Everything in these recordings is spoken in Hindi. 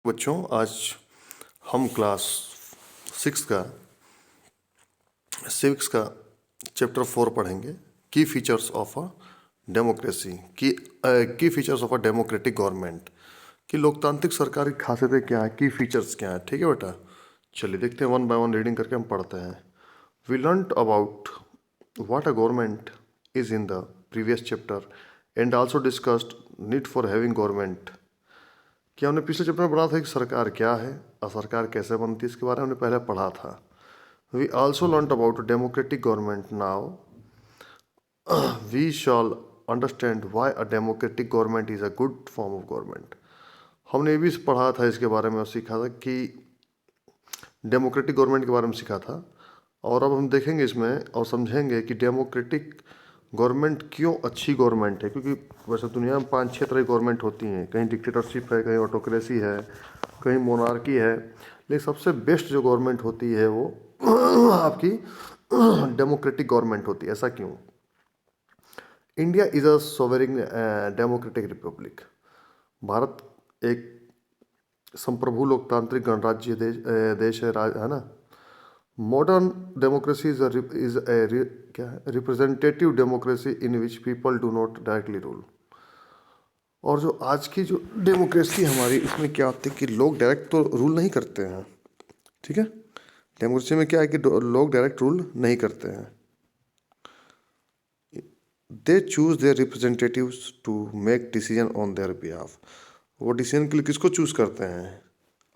बच्चों, आज हम क्लास 6 का सिविक्स का चैप्टर 4 पढ़ेंगे। की फीचर्स ऑफ अ डेमोक्रेसी, की features of a democratic government, कि लोकतांत्रिक सरकार की खासियतें क्या है, की फीचर्स क्या है। ठीक है बेटा, चलिए देखते हैं, वन बाय वन रीडिंग करके हम पढ़ते हैं। We learned about what a government is in the previous chapter and also discussed need for having government. कि हमने पिछले चैप्टर में पढ़ा था कि सरकार क्या है और सरकार कैसे बनती है, इसके बारे में हमने पहले पढ़ा था। We also learn about democratic government. Now we shall understand why a democratic government is a good form of government. हमने ये भी पढ़ा था इसके बारे में और सीखा था कि डेमोक्रेटिक गवर्नमेंट के बारे में सीखा था। और अब हम देखेंगे इसमें और समझेंगे कि डेमोक्रेटिक गवर्नमेंट क्यों अच्छी गवर्नमेंट है। क्योंकि वैसे दुनिया में 5-6 तरह की गवर्नमेंट होती हैं, कहीं डिक्टेटरशिप है, कहीं ऑटोक्रेसी है, कहीं मोनार्की है, लेकिन सबसे बेस्ट जो गवर्नमेंट होती है वो आपकी डेमोक्रेटिक गवर्नमेंट होती है। ऐसा क्यों? India is a sovereign democratic Republic. Bharat एक संप्रभु लोकतांत्रिक गणराज्य देश है ना। मॉडर्न डेमोक्रेसी क्या है, representative democracy in which people do not directly rule. और जो आज की जो डेमोक्रेसी हमारी, इसमें क्या होता है कि लोग डायरेक्ट तो रूल नहीं करते हैं। ठीक है, डेमोक्रेसी में क्या है कि लोग डायरेक्ट रूल नहीं करते हैं। They choose their representatives to make decision on their behalf. वो डिसीजन के लिए किसको चूज करते हैं?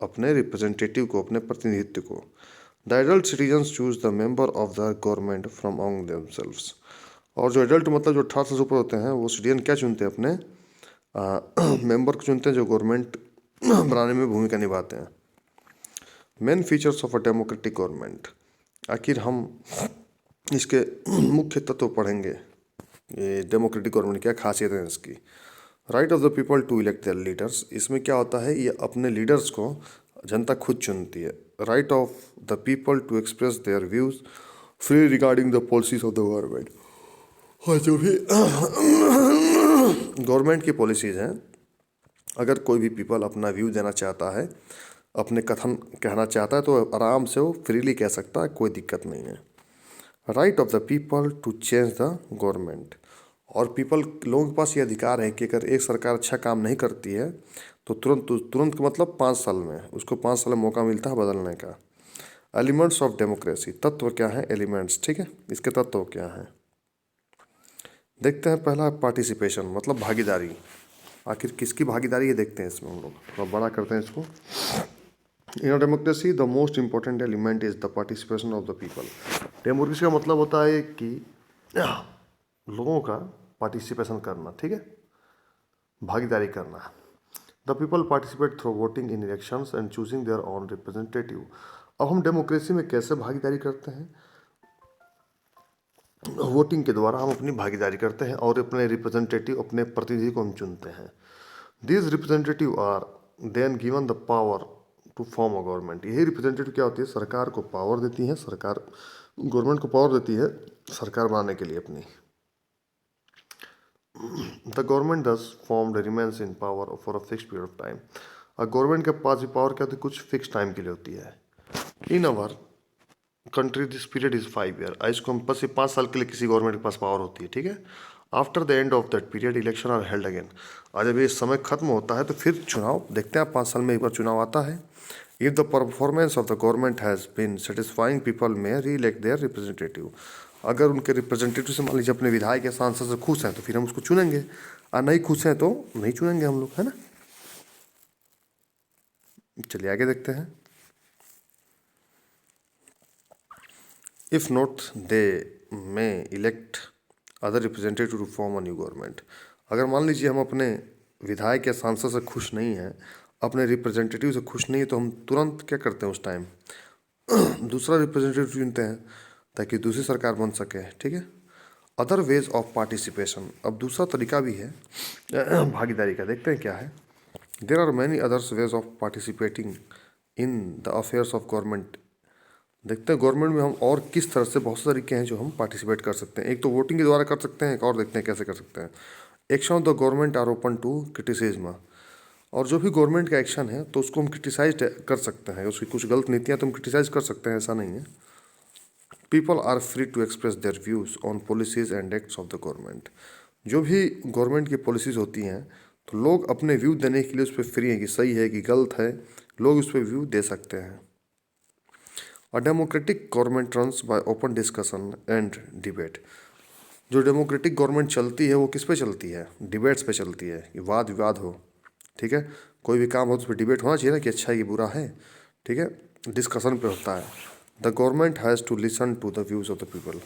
अपने रिप्रेजेंटेटिव को, अपने प्रतिनिधित्व को। The adult citizens choose the member of the government from among themselves. और जो एडल्ट मतलब जो 18 से ऊपर होते हैं, वो सिटीजन क्या चुनते हैं? अपने मेंबर को चुनते हैं जो गवर्नमेंट बनाने में भूमिका निभाते हैं। Main features of a democratic government, आखिर हम इसके मुख्य तत्व पढ़ेंगे। ये डेमोक्रेटिक गवर्नमेंट क्या खासियत है इसकी। Right of the people to elect their leaders, इसमें क्या होता है, ये अपने लीडर्स को जनता खुद चुनती है। Right of the people to express their views free regarding the policies of the government. और जो भी गवर्नमेंट की पॉलिसीज हैं, अगर कोई भी पीपल अपना व्यू देना चाहता है, अपने कथन कहना चाहता है, तो आराम से वो फ्रीली कह सकता है, कोई दिक्कत नहीं है। Right of the people to change the government, और पीपल लोगों के पास ये अधिकार है कि अगर एक सरकार अच्छा काम नहीं करती है तो तुरंत का मतलब 5 साल में उसको 5 साल में मौका मिलता है बदलने का। एलिमेंट्स ऑफ डेमोक्रेसी, तत्व क्या है? एलिमेंट्स। ठीक है, इसके तत्व क्या हैं देखते हैं। पहला पार्टिसिपेशन, मतलब भागीदारी। आखिर किसकी भागीदारी है देखते हैं इसमें। हम लोग थोड़ा बड़ा करते हैं इसको। In democracy the most important element is the participation of the people. Democracy का मतलब होता है कि लोगों का पार्टिसिपेशन करना। ठीक है, भागीदारी करना। The people participate through voting in elections and choosing their own representative. अब हम डेमोक्रेसी में कैसे भागीदारी करते हैं? वोटिंग के द्वारा हम अपनी भागीदारी करते हैं और अपने रिप्रेजेंटेटिव, अपने प्रतिनिधि को हम चुनते हैं। These representative are then given the power to form a government. यही रिप्रेजेंटेटिव क्या होती है? सरकार को पावर देती है, सरकार गवर्नमेंट को पावर देती है सरकार बनाने के लिए अपनी। द गवर्नमेंट दस formed remains in power for a fix period of time. और गवर्नमेंट के पास ये पावर क्या होती है? कुछ फिक्स टाइम के लिए होती है। In our country this period is 5 year. इसको हम बस 5 साल के लिए किसी गवर्नमेंट के पास पावर होती है। ठीक है, after the end of that period election are held again. और जब ये समय खत्म होता है तो फिर चुनाव देखते हैं। 5 साल में एक बार चुनाव आता है। If the performance of the government has been satisfying people may री इलेक्ट देयर रिप्रेजेंटेटिव। अगर उनके रिप्रेजेंटेटिव से मान लीजिए अपने विधायक या सांसद से खुश हैं तो फिर हम उसको चुनेंगे, और नहीं खुश हैं तो नहीं चुनेंगे हम लोग, है ना। चलिए आगे देखते हैं। If not they may elect other representative to form a new government. अगर मान लीजिए हम अपने विधायक या सांसद से खुश नहीं हैं, अपने रिप्रेजेंटेटिव से खुश नहीं है, तो हम तुरंत क्या करते हैं उस टाइम? दूसरा रिप्रेजेंटेटिव चुनते हैं ताकि दूसरी सरकार बन सके। ठीक है, अदर वेज ऑफ पार्टिसिपेशन। अब दूसरा तरीका भी है भागीदारी का, देखते हैं क्या है। There are many others ways of participating in the affairs of government. देखते हैं गवर्नमेंट में हम और किस तरह से, बहुत से तरीके हैं जो हम पार्टिसिपेट कर सकते हैं। एक तो वोटिंग के द्वारा कर सकते हैं, एक और देखते हैं कैसे कर सकते हैं। Action of the government are open to criticism. और जो भी गवर्नमेंट का एक्शन है तो उसको हम क्रिटिसाइज कर सकते हैं, उसकी कुछ गलत नीतियाँ तो हम क्रिटिसाइज कर सकते हैं, ऐसा नहीं है। People are free to express their views on policies and acts of the government. जो भी गवर्नमेंट की पॉलिसीज़ होती हैं तो लोग अपने व्यू देने के लिए उस पर फ्री हैं कि सही है कि गलत है, लोग उस पर व्यू दे सकते हैं। अ democratic government runs bye open discussion and debate. जो डेमोक्रेटिक गवर्नमेंट चलती है वो किस पे चलती है? डिबेट्स पे चलती है, कि वाद विवाद हो, ठीक है। कोई भी काम हो तो उस पर डिबेट होना चाहिए ना, कि अच्छा है कि बुरा है, ठीक है। डिस्कशन पे होता है। The government has to listen to the views of the people.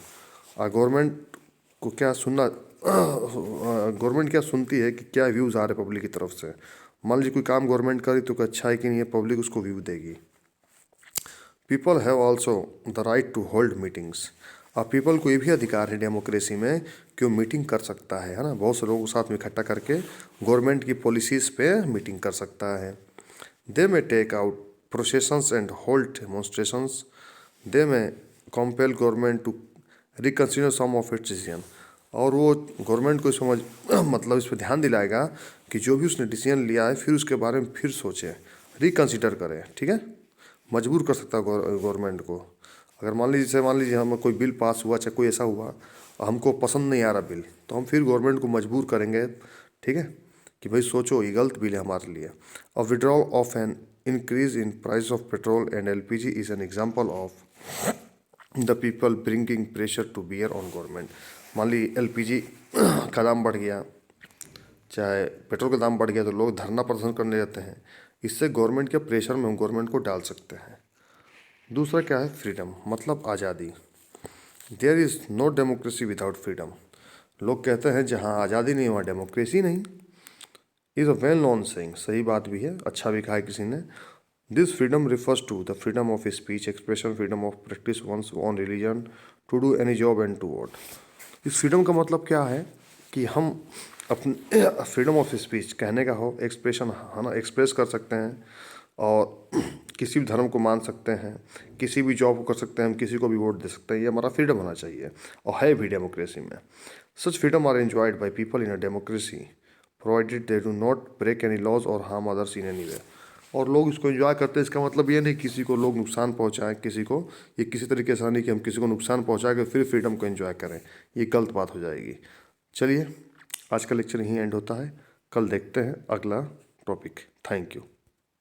Government को क्या सुनना, गवर्नमेंट क्या सुनती है कि क्या व्यूज़ आ रहे पब्लिक की तरफ से। मान लीजिए कोई काम गवर्नमेंट करी तो कोई अच्छा है कि नहीं है, पब्लिक उसको व्यू देगी। People have also the right to hold meetings. अब पीपल को ये भी अधिकार है डेमोक्रेसी में कि वो मीटिंग कर सकता है ना, बहुत से लोगों को साथ में इकट्ठा करके गवर्नमेंट की पॉलिसीज़ पे मीटिंग कर सकता है। They may take out processions and hold demonstrations. They may compel government to reconsider some of its decision. और वो गवर्नमेंट को समझ मतलब इस पर ध्यान दिलाएगा कि जो भी उसने डिसीजन लिया है फिर उसके बारे में फिर सोचे, रिकन्सिडर करे, ठीक है। मजबूर कर सकता है गवर्नमेंट को। अगर मान लीजिए हम कोई बिल पास हुआ, चाहे कोई ऐसा हुआ हमको पसंद नहीं आ रहा बिल, तो हम फिर गवर्नमेंट को मजबूर करेंगे, ठीक है, कि भाई सोचो ये गलत बिल है हमारे लिए। और withdrawal of an increase in price of petrol and LPG is an example of the people bringing pressure to bear on government. मान ली एलपीजी का दाम बढ़ गया, चाहे पेट्रोल का दाम बढ़ गया, तो लोग धरना प्रदर्शन करने जाते हैं। इससे गवर्नमेंट के प्रेशर में हम गवर्नमेंट को डाल सकते हैं। दूसरा क्या है? फ्रीडम, मतलब आज़ादी। There is no democracy without freedom. लोग कहते हैं जहाँ आज़ादी नहीं वहाँ डेमोक्रेसी नहीं। Is a well known saying, सही बात भी है, अच्छा भी कहा है किसी ने। This freedom refers to the freedom of speech, expression, freedom of practice one's on religion, to do any job and to vote. इस फ्रीडम का मतलब क्या है कि हम अपने फ्रीडम ऑफ स्पीच, कहने का हो, एक्सप्रेशन है ना, एक्सप्रेस कर सकते हैं, और किसी भी धर्म को मान सकते हैं, किसी भी जॉब को कर सकते हैं, हम किसी को भी वोट दे सकते हैं, ये हमारा फ्रीडम होना चाहिए, और है भी डेमोक्रेसी में। Such freedom are enjoyed by people in a democracy provided they do not break any laws or harm others in any way. और लोग इसको एंजॉय करते हैं, इसका मतलब ये नहीं किसी को लोग नुकसान पहुंचाएं, किसी को ये किसी तरीके से नहीं कि हम किसी को नुकसान पहुंचा के फिर फ्रीडम को एंजॉय करें, ये गलत बात हो जाएगी। चलिए आज का लेक्चर यहीं एंड होता है, कल देखते हैं अगला टॉपिक। Thank you.